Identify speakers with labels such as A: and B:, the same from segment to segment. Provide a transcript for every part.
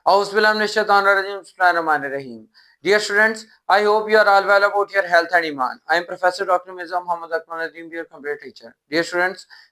A: Bismillahirrahmanirrahim. Dear students, I hope you are all well about your health and iman. I am Professor Dr. Mirza Muhammad Akmal Nadeem, your computer teacher. Dear students,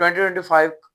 A: 2025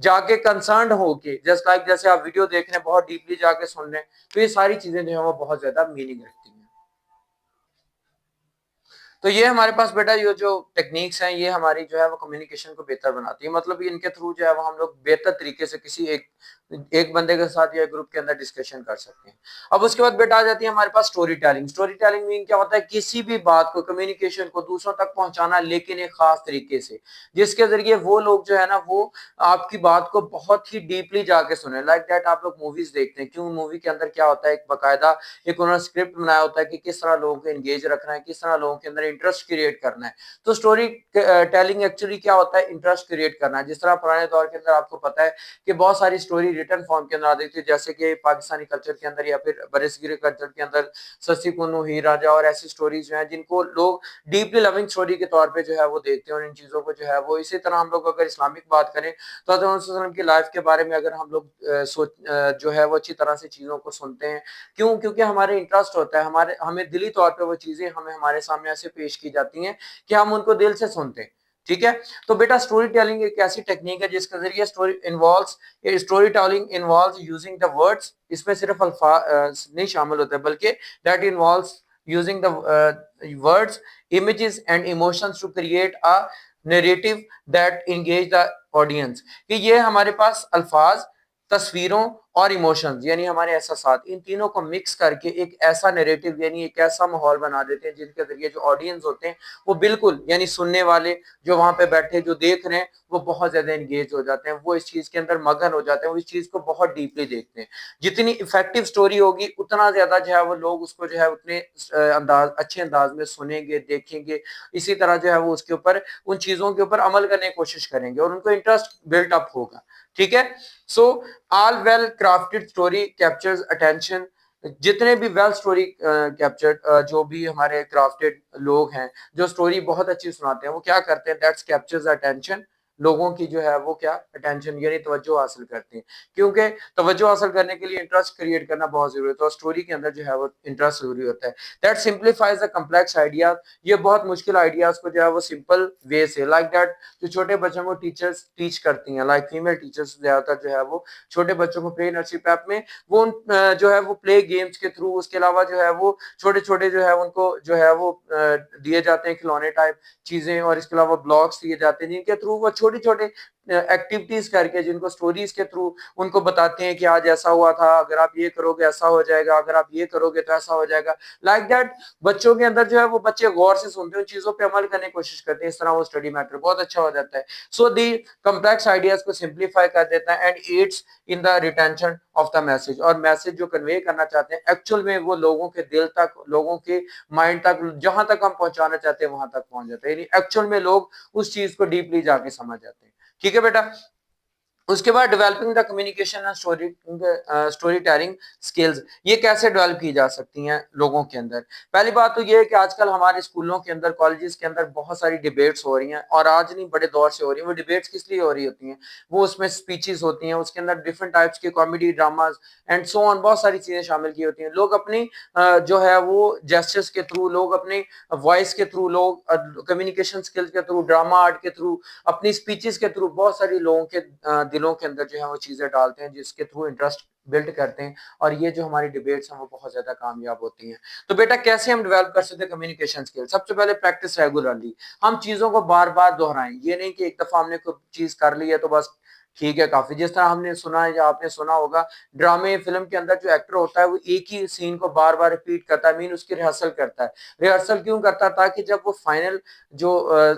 A: جا کے concerned ہو کے just like جیسے آپ video دیکھ رہے ہیں بہت deeply جا کے سن رہے ہیں، تو یہ ساری چیزیں جو ہیں وہ بہت زیادہ میننگ رکھتی ہیں. تو یہ ہمارے پاس بیٹا یہ جو ٹیکنیکس ہیں یہ ہماری جو ہے وہ کمیونیکیشن کو بہتر بناتی ہے. مطلب ان کے تھرو جو ہے وہ ہم لوگ بہتر طریقے سے کسی ایک بندے کے ساتھ یا گروپ کے اندر ڈسکشن کر سکتے ہیں. اب اس کے بعد بیٹا آ جاتی ہے ہمارے پاس اسٹوری ٹیلنگ. اسٹوری ٹیلنگ مین کیا ہوتا ہے؟ کسی بھی بات کو، کمیونیکیشن کو دوسروں تک پہنچانا، لیکن ایک خاص طریقے سے، جس کے ذریعے وہ لوگ جو ہے نا وہ آپ کی بات کو بہت ہی ڈیپلی جا کے سنیں. لائک دیٹ آپ لوگ موویز دیکھتے ہیں، کیوں مووی کے اندر کیا ہوتا ہے، ایک باقاعدہ ایک انہوں نے اسکرپٹ بنایا ہوتا ہے کہ کس طرح لوگوں کو انگیج رکھنا ہے، کس طرح لوگوں کے اندر انٹرسٹ کریٹ کرنا ہے. تو اسٹوری ٹیلنگ ایکچولی کیا ہوتا ہے؟ انٹرسٹ کریٹ کرنا ہے. جس طرح پرانے دور کے اندر آپ کو پتا ہے کہ بہت ساری اسٹوری ریٹن فارم کے اندر آتی تھی، جیسے کہ پاکستانی کلچر کے اندر یا پھر برصغیر کلچر کے اندر سسی پنو، ہیر راجا اور ایسی اسٹوریز جو ہیں جن کو لوگ ڈیپلی لونگ اسٹوری کے طور پہ جو ہے وہ دیکھتے ہیں، اور ان چیزوں کو جو ہے وہ اسی طرح ہم لوگ اگر اسلامک بات کریں تو حضرت محمد صلی اللہ علیہ وسلم کی لائف کے بارے میں اگر ہم لوگ جو ہے وہ اچھی طرح سے چیزوں کو سنتے ہیں. کیوں؟ کیونکہ ہمارے انٹرسٹ ہوتا ہے، ہمیں دلی طور پہ وہ چیزیں ہمارے سامنے ایسے پیش کی جاتی ہیں کہ ہم ان کو دل سے سنتے ہیں. ٹھیک ہے. تو بیٹا اسٹوری ٹیلنگ ایک ایسی ٹیکنیک ہے جس کے ذریعے storytelling involves using the words. اس میں صرف الفاظ نہیں شامل ہوتے بلکہ that involves using the words, images and emotions to create a narrative that engage the audience. کہ یہ ہمارے پاس الفاظ، تصویروں اور ایموشنز یعنی ہمارے احساسات، ان تینوں کو مکس کر کے ایک ایسا نیریٹو یعنی ایک ایسا ماحول بنا دیتے ہیں جن کے ذریعے جو آڈینس ہوتے ہیں وہ بالکل یعنی سننے والے جو وہاں پہ بیٹھے جو دیکھ رہے ہیں وہ بہت زیادہ انگیج ہو جاتے ہیں، وہ اس چیز کے اندر مگن ہو جاتے ہیں، وہ اس چیز کو بہت ڈیپلی دیکھتے ہیں. جتنی افیکٹو سٹوری ہوگی اتنا زیادہ جو ہے وہ لوگ اس کو جو ہے اتنے اچھے انداز میں سنیں گے، دیکھیں گے. اسی طرح جو ہے وہ اس کے اوپر ان چیزوں کے اوپر عمل کرنے کی کوشش کریں گے اور ان کو انٹرسٹ بلٹ اپ ہوگا. ٹھیک ہے. So all well crafted story captures attention. جتنے بھی ویل اسٹوری کیپچرڈ جو بھی ہمارے کرافٹڈ لوگ ہیں جو اسٹوری بہت اچھی سناتے ہیں وہ کیا کرتے ہیں؟ That's captures attention. لوگوں کی جو ہے وہ کیا اٹینشن یعنی توجہ حاصل کرتے ہیں. کیونکہ توجہ حاصل کرنے کے لیے انٹرسٹ کریٹ کرنا بہت ضروری ہوتا ہے اور اسٹوری کے اندر جو ہے وہ انٹرسٹ ضروری ہوتا ہے. That simplifies the complex ideas. یہ بہت مشکل آئیڈیاز کو جو ہے وہ سمپل وے سے، لائک دیٹ جو چھوٹے بچوں کو ٹیچرز ٹیچ کرتی ہیں، لائک فیمیل ٹیچرز زیادہ تر جو ہے وہ چھوٹے بچوں کو پری نرسری پیپ میں وہ جو ہے وہ پلے گیمز کے تھرو، اس کے علاوہ جو ہے وہ چھوٹے چھوٹے جو ہے ان کو جو ہے وہ دیے جاتے ہیں کھلونے ٹائپ چیزیں، اور اس کے علاوہ بلاگس دیے جاتے ہیں جن کے تھرو وہ چھوٹی چھوٹے ایکٹیویٹیز کر کے جن کو سٹوریز کے تھرو ان کو بتاتے ہیں کہ آج ایسا ہوا تھا، اگر آپ یہ کرو گے ایسا ہو جائے گا، اگر آپ یہ کرو گے تو ایسا ہو جائے گا. لائک دیٹ بچوں کے اندر جو ہے وہ بچے غور سے سنتے ہیں، ان چیزوں پہ عمل کرنے کی کوشش کرتے ہیں، اس طرح وہ اسٹڈی میٹر بہت اچھا ہو جاتا ہے. سو دی کمپلیکس آئیڈیاز کو سمپلیفائی کر دیتا ہے and AIDS in the retention of the message. اور میسج جو کنوے کرنا چاہتے ہیں ایکچوئل میں وہ لوگوں کے دل تک، لوگوں کے مائنڈ تک، جہاں تک ہم پہنچانا چاہتے ہیں وہاں تک پہنچ جاتے ہیں، یعنی ایکچوئل میں لوگ اس چیز کو ڈیپلی جا کے سمجھ جاتے ہیں. ٹھیک ہے بیٹا. اس کے بعد developing the communication and story telling skills. یہ کیسے ڈیولپ کی جا سکتی ہیں لوگوں کے اندر؟ پہلی بات تو یہ ہے کہ آج کل ہمارے اسکولوں کے اندر، کالجز کے اندر بہت ساری ڈیبیٹس ہو رہی ہیں، اور آج نہیں بڑے دور سے ہو رہی ہیں. وہ ڈیبیٹس کس لیے ہو رہی ہوتی ہیں؟ وہ اس میں اسپیچز ہوتی ہیں، اس کے اندر ڈفرنٹ ٹائپس کے کامیڈی ڈراماز اینڈ سو آن، بہت ساری چیزیں شامل کی ہوتی ہیں. لوگ اپنی جو ہے وہ جیسچرز کے تھرو، لوگ اپنی وائس کے تھرو، لوگ کمیونیکیشن اسکلز کے تھرو، ڈراما آرٹ کے تھرو، اپنی اسپیچز کے تھرو بہت ساری لوگوں کے دلوں کے اندر جو ہے وہ چیزیں ڈالتے ہیں جس کے تھرو انٹرسٹ بلڈ کرتے ہیں، اور یہ جو ہماری ڈیبیٹس ہیں وہ بہت زیادہ کامیاب ہوتی ہیں. تو بیٹا کیسے ہم ڈیولپ کر سکتے ہیں کمیونیکیشن اسکل؟ سب سے پہلے پریکٹس ریگولرلی. ہم چیزوں کو بار بار دہرائیں. یہ نہیں کہ ایک دفعہ ہم نے کوئی چیز کر لی ہے تو بس ٹھیک ہے کافی. جس طرح ہم نے سنا ہے یا آپ نے سنا ہوگا ڈرامے فلم کے اندر جو ایکٹر ہوتا ہے وہ ایک ہی سین کو بار بار ریپیٹ کرتا ہے، مین اس کی ریہرسل کرتا ہے. ریہرسل کیوں کرتا ہے؟ تاکہ جب وہ فائنل جو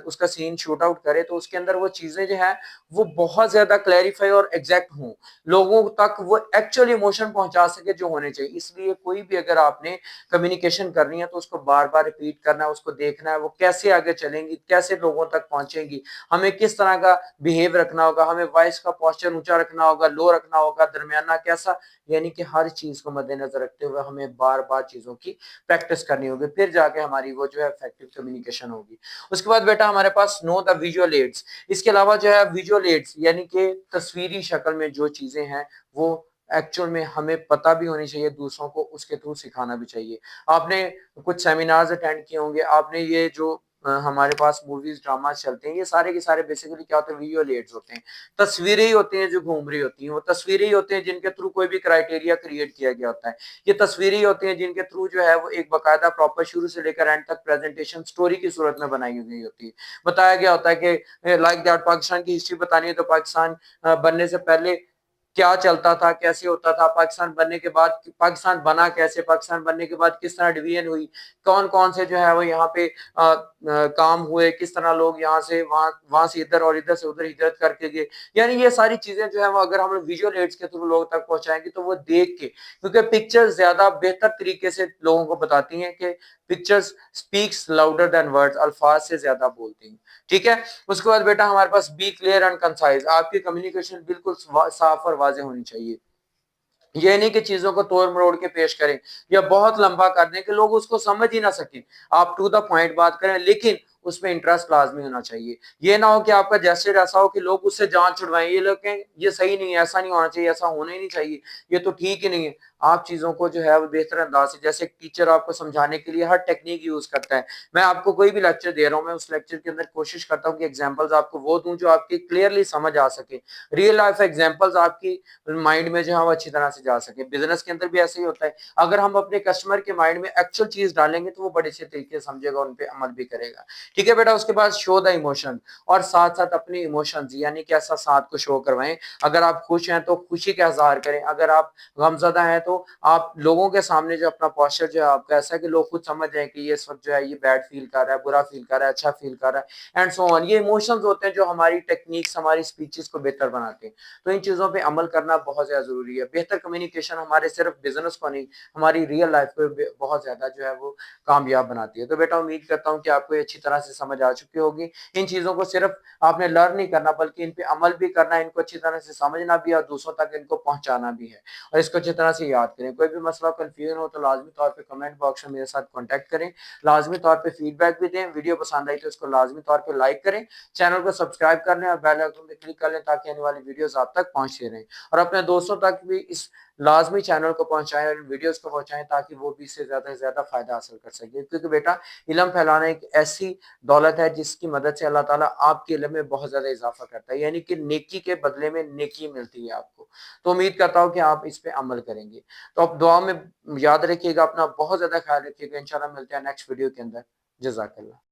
A: اس کا سین شوٹ آؤٹ کرے تو اس کے اندر وہ چیزیں جو ہیں وہ بہت زیادہ کلیریفائی اور ایگزیکٹ ہوں، لوگوں تک وہ ایکچولی ایموشن پہنچا سکے جو ہونے چاہیے. اس لیے کوئی بھی اگر آپ نے کمیونیکیشن کرنی ہے تو اس کو بار بار ریپیٹ کرنا ہے، اس کو دیکھنا ہے وہ کیسے آگے چلیں گی، کیسے لوگوں تک پہنچیں گی، ہمیں کس طرح کا بیہیو رکھنا ہوگا، ہمیں وائس کا پوسچر اونچا رکھنا ہوگا، لو رکھنا ہوگا، درمیانہ کیسا. یعنی کہ ہر چیز کو مد نظر رکھتے ہوئے ہمیں بار بار چیزوں کی پریکٹس کرنی ہوگی، پھر جا کے ہماری وہ جو ہے افیکٹو کمیونیکیشن ہوگی. اس کے بعد بیٹا ہمارے پاس نو دا ویژول ایڈس. اس کے علاوہ جو ہے ویژول ایڈس یعنی کہ تصویری شکل میں جو چیزیں ہیں وہ ایکچوئل میں ہمیں پتہ بھی ہونی چاہیے، دوسروں کو اس کے تھرو سکھانا بھی چاہیے. آپ نے کچھ سیمینارز اٹینڈ کیے ہوں گے، آپ نے یہ جو ہمارے پاس موویز ڈراماز چلتے ہیں، یہ سارے کے سارے بیسیکلی کیا ہوتے ہیں، ویڈیو لیڈز ہوتے ہیں، تصویریں ہی ہوتی ہیں جو گھوم رہی ہوتی ہیں، وہ تصویریں ہی ہوتے ہیں جن کے تھرو کوئی بھی کرائٹیریا کریٹ کیا گیا ہوتا ہے، یہ تصویریں ہی ہوتی ہیں جن کے تھرو جو ہے وہ ایک باقاعدہ پراپر شروع سے لے کر اینڈ تک پریزنٹیشن سٹوری کی صورت میں بنائی گئی ہوتی ہے، بتایا گیا ہوتا ہے کہ لائک دیٹ پاکستان کی ہسٹری بتانی ہے تو پاکستان بننے سے پہلے کیا چلتا تھا، کیسے ہوتا تھا، پاکستان بننے کے بعد پاکستان بنا کیسے، پاکستان بننے کے بعد کس طرح ڈویژن ہوئی، کون کون سے جو ہے وہ یہاں پہ کام ہوئے، کس طرح لوگ یہاں سے وہاں سے ادھر اور ادھر سے ادھر ہجرت کر کے گئے، یعنی یہ ساری چیزیں جو ہے وہ اگر ہم ویژول ایڈز کے تھرو لوگوں تک پہنچائیں گے تو وہ دیکھ کے، کیونکہ پکچر زیادہ بہتر طریقے سے لوگوں کو بتاتی ہیں کہ pictures specs louder than words, الفاظ سے زیادہ بولتی ہیں، ٹھیک ہے۔ اس کے بعد بیٹا ہمارے پاس بی کلیئر اینڈ کنسائز، آپ کی کمیونیکیشن بالکل صاف اور واضح ہونی چاہیے، یہ نہیں کہ چیزوں کو توڑ مروڑ کے پیش کریں یا بہت لمبا کر دیں کہ لوگ اس کو سمجھ ہی نہ سکیں، آپ ٹو دا پوائنٹ بات کریں لیکن اس میں انٹرسٹ لازمی ہونا چاہیے، یہ نہ ہو کہ آپ کا جیسے ایسا ہو کہ لوگ اس سے جان چھڑوائیں، یہ لوگ کہیں یہ صحیح نہیں ہے، ایسا نہیں ہونا چاہیے، ایسا ہونا ہی نہیں چاہیے، یہ تو ٹھیک ہی نہیں ہے، آپ چیزوں کو جو ہے وہ بہتر انداز سے، جیسے ایک ٹیچر آپ کو سمجھانے کے لیے ہر ٹیکنیک یوز کرتا ہے، میں آپ کو کوئی بھی لیکچر دے رہا ہوں، میں اس لیکچر کے اندر کوشش کرتا ہوں کہ ایگزامپلز آپ کو وہ دوں جو آپ کی کلیئرلی سمجھ آ سکے، ریئل لائف ایگزامپلز آپ کی مائنڈ میں جو ہے وہ اچھی طرح سے جا سکے، بزنس کے اندر بھی ایسے ہی ہوتا ہے، اگر ہم اپنے کسٹمر کے مائنڈ میں ایکچوئل چیز ڈالیں گے تو وہ بڑے اچھے طریقے سے سمجھے گا، ان پہ عمل بھی کرے گا، ٹھیک ہے بیٹا۔ اس کے بعد شو دا ایموشن، اور ساتھ ساتھ اپنے ایموشنز یعنی کہ ایسا ساتھ کو شو کروائیں، اگر آپ خوش ہیں تو خوشی کا اظہار کریں، اگر آپ غمزدہ ہیں تو آپ لوگوں کے سامنے جو اپنا پوسچر جو ہے آپ کا ایسا ہے کہ لوگ خود سمجھ جائیں کہ یہ اس وقت جو ہے یہ بیڈ فیل کر رہا ہے، برا فیل کر رہا ہے، اچھا فیل کر رہا ہے اینڈ سو آن، یہ ایموشنز ہوتے ہیں جو ہماری ٹیکنیکس، ہماری سپیچز کو بہتر بناتے ہیں، تو ان چیزوں پہ عمل کرنا بہت زیادہ ضروری ہے، بہتر کمیونیکیشن ہمارے صرف بزنس کو نہیں، ہماری ریئل لائف کو بہت زیادہ جو ہے وہ کامیاب بناتی ہے، تو بیٹا امید کرتا ہوں کہ آپ کو یہ اچھی طرح سے سمجھ آ چکی ہوگی، ان چیزوں کو صرف آپ نے لرن نہیں کرنا بلکہ ان پہ عمل بھی کرنا ہے، ان کو اچھی طرح سے سمجھنا بھی ہے اور دوسروں تک ان کو پہنچانا بھی ہے، اور اس کو اچھی طرح سے یاد کریں، کوئی بھی مسئلہ کنفیوژن ہو تو لازمی طور پہ کمنٹ باکس میں میرے ساتھ کانٹیکٹ کریں، لازمی طور پہ فیڈ بیک بھی دیں، ویڈیو پسند آئی تو اس کو لازمی طور پہ لائک کریں، چینل کو سبسکرائب کر لیں اور بیل آئیکن پہ کلک کر لیں تاکہ آنے والی ویڈیوز آپ تک پہنچتے رہیں، اور اپنے دوستوں تک بھی اس لازمی چینل کو پہنچائیں اور ویڈیوز کو پہنچائیں تاکہ وہ بھی اس سے زیادہ فائدہ حاصل کر سکیں، کیونکہ بیٹا علم پھیلانا ایک ایسی دولت ہے جس کی مدد سے اللہ تعالیٰ آپ کے علم میں بہت زیادہ اضافہ کرتا ہے، یعنی کہ نیکی کے بدلے میں نیکی ملتی ہے آپ کو، تو امید کرتا ہوں کہ آپ اس پہ عمل کریں گے، تو اب دعا میں یاد رکھیے گا، اپنا بہت زیادہ خیال رکھیے گا، انشاءاللہ ملتے ہیں نیکسٹ ویڈیو کے اندر، جزاک اللہ۔